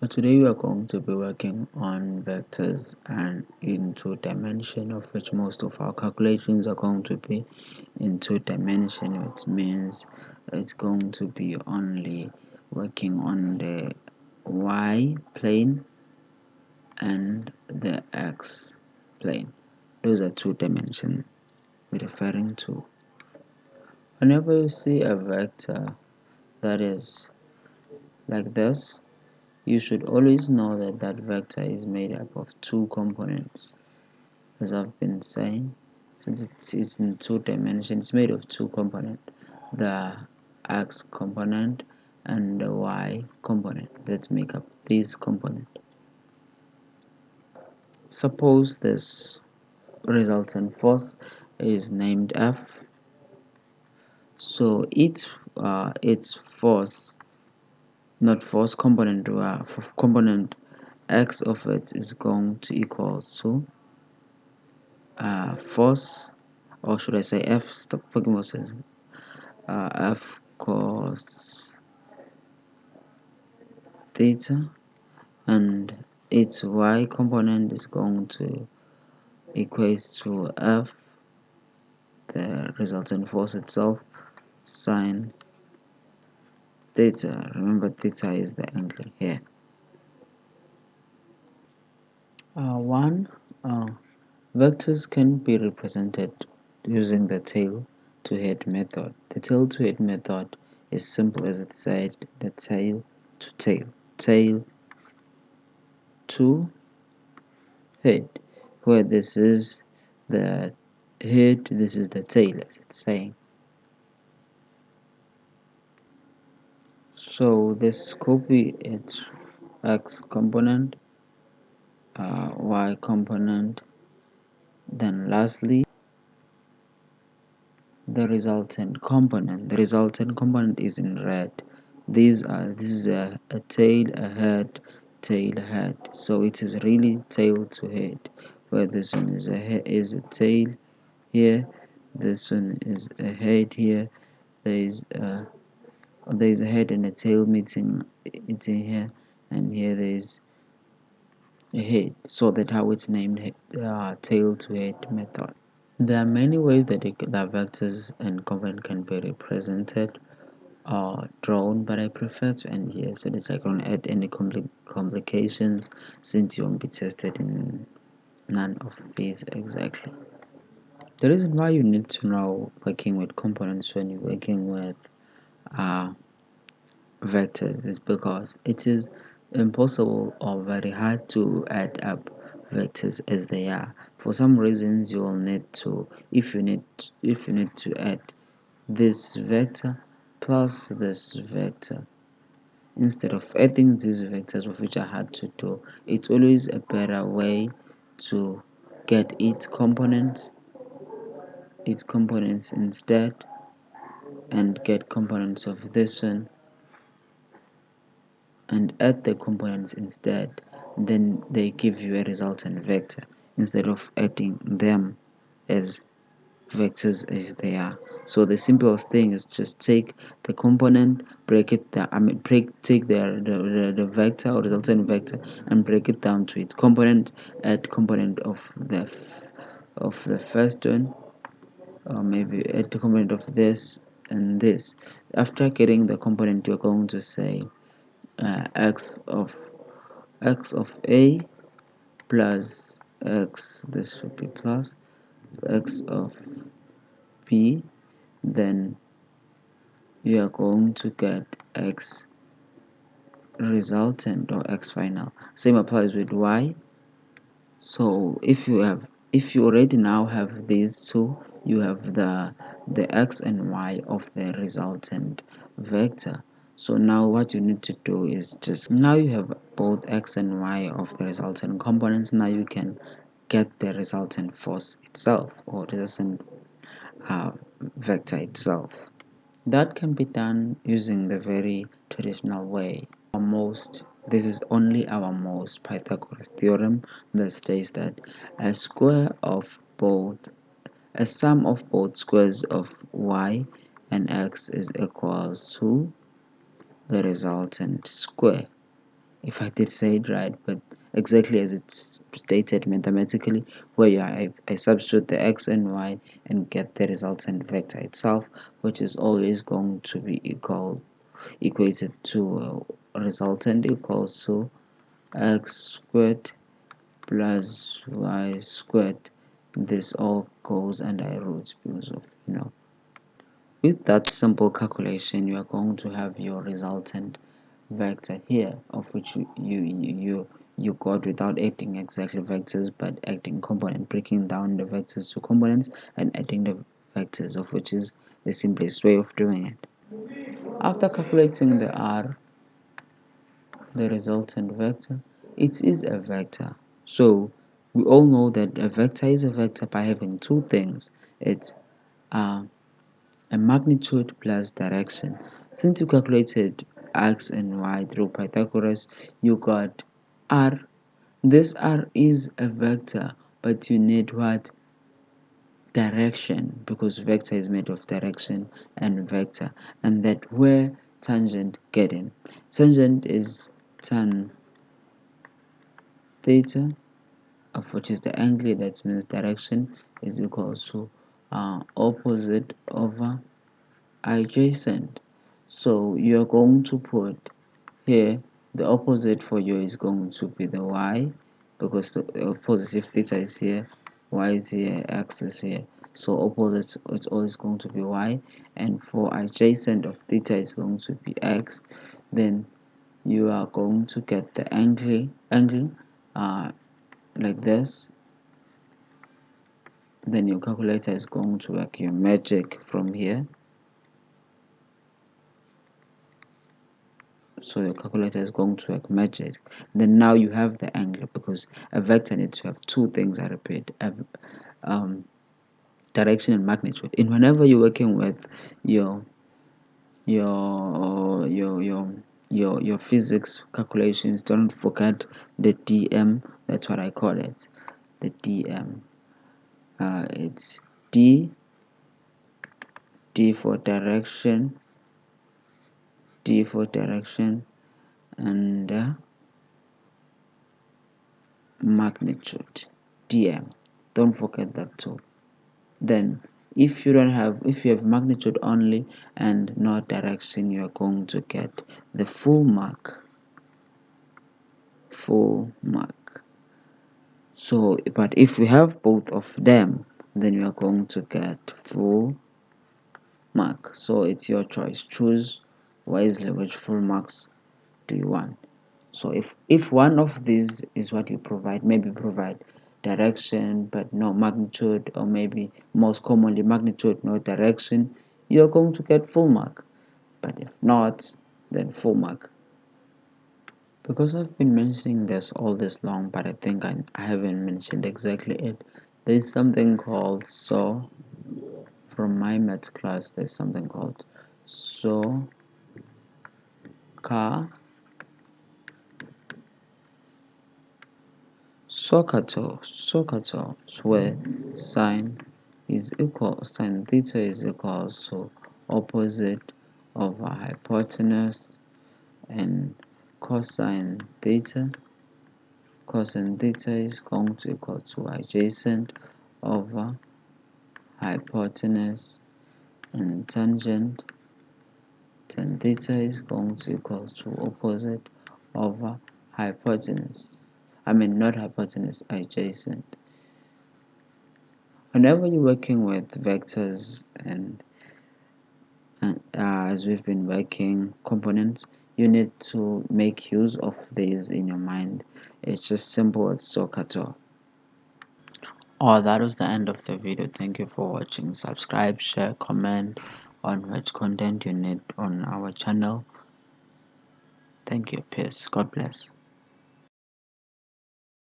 Today we are going to be working on vectors and in two dimension, of which most of our calculations are going to be in two dimension, which means it's going to be only working on the y plane and the x plane. Those are two dimensions we're referring to. Whenever you see a vector that is like this, you should always know that that vector is made up of two components. As I've been saying, since it is in two dimensions, it's made of two components, the x component and the y component that make up this component. Suppose this resultant force is named F, so its force, not force component, component x of it is going to equal to force, or should I say F, stop fucking myself, F cos theta, and its y component is going to equate to F, the resultant force itself, sine theta. Remember, theta is the angle here. Vectors can be represented using the tail to head method. The tail to head method is simple as it said, the tail to tail, tail to head, where this is the head, this is the tail, as it's saying. So this copy its x component, y component, then lastly the resultant component. The resultant component is in red. This is a tail, a head, tail, head. So it is really tail to head. Where this one is a tail here, this one is a head here. There is a head and a tail meeting here, and here there is a head. So that's how it's named tail to head method. There are many ways that vectors and component can be represented or drawn, but I prefer to end here so that I don't add any complications, since you won't be tested in none of these exactly. The reason why you need to know working with components when you're working with vectors is because it is impossible or very hard to add up vectors as they are. For some reasons, you will need to, if you need to add this vector plus this vector, instead of adding these vectors, of which are hard to do, it's always a better way to get its components instead, and get components of this one and add the components instead. Then they give you a resultant vector instead of adding them as vectors as they are. So the simplest thing is just take the component, break it down. Take the vector or resultant vector and break it down to its component. Add component of the first one, or maybe add the component of this and this. After getting the component, you're going to say x of a plus x, this would be plus x of b, then you are going to get x resultant or x final. Same applies with y. So if you already now have these two, you have the x and y of the resultant vector. So now what you need to do is just, now you have both x and y of the resultant components. Now you can get the resultant force itself, or the resultant vector itself. That can be done using the very traditional way. This is only our most Pythagoras theorem that states that a sum of both squares of y and x is equal to the resultant square. if I did say it right, but exactly as it's stated mathematically, where I substitute the x and y and get the resultant vector itself, which is always going to be equated to resultant equals to x squared plus y squared. This all goes under roots because of, with that simple calculation, you are going to have your resultant vector here, of which you got without adding exactly vectors, but adding component, breaking down the vectors to components and adding the vectors, of which is the simplest way of doing it. After calculating the r, the resultant vector, it is a vector. So we all know that a vector is a vector by having two things. It's a magnitude plus direction. Since you calculated x and y through Pythagoras, you got r. This r is a vector, but you need what? Direction, because vector is made of direction and vector, and that where tangent get in. Tangent is tan theta, of which is the angle, that means direction is equal to opposite over adjacent. So you're going to put here the opposite for you is going to be the y, because the opposite, if theta is here, y is here, x is here, so opposite it's always going to be y, and for adjacent of theta is going to be x. Then you are going to get the angle like this. Then your calculator is going to work your magic from here. So your calculator is going to work magic. Then now you have the angle, because a vector needs to have two things, I repeat, direction and magnitude. And whenever you're working with your your your your your physics calculations, don't forget the dm. That's what I call it, the dm. It's d for direction, and magnitude, dm. Don't forget that too. Then if you have magnitude only and no direction, you are going to get the full mark. So but if we have both of them, then you are going to get full mark. So it's your choice. Choose wisely which full marks do you want. So if one of these is what you provide, maybe provide direction but no magnitude, or maybe most commonly magnitude no direction, you're going to get full mark. But if not, then full mark. Because I've been mentioning this all this long, but I think I haven't mentioned exactly it. There's something called from my maths class, there's something called Socato, where sine theta is equal to opposite over hypotenuse, and cosine theta is going to equal to adjacent over hypotenuse, and tangent tan theta is going to equal to opposite over hypotenuse. I mean, not hypotenuse, adjacent. Whenever you're working with vectors and as we've been working components, you need to make use of these in your mind. It's just simple as Socato. Oh, that was the end of the video. Thank you for watching. Subscribe, share, comment on which content you need on our channel. Thank you. Peace. God bless.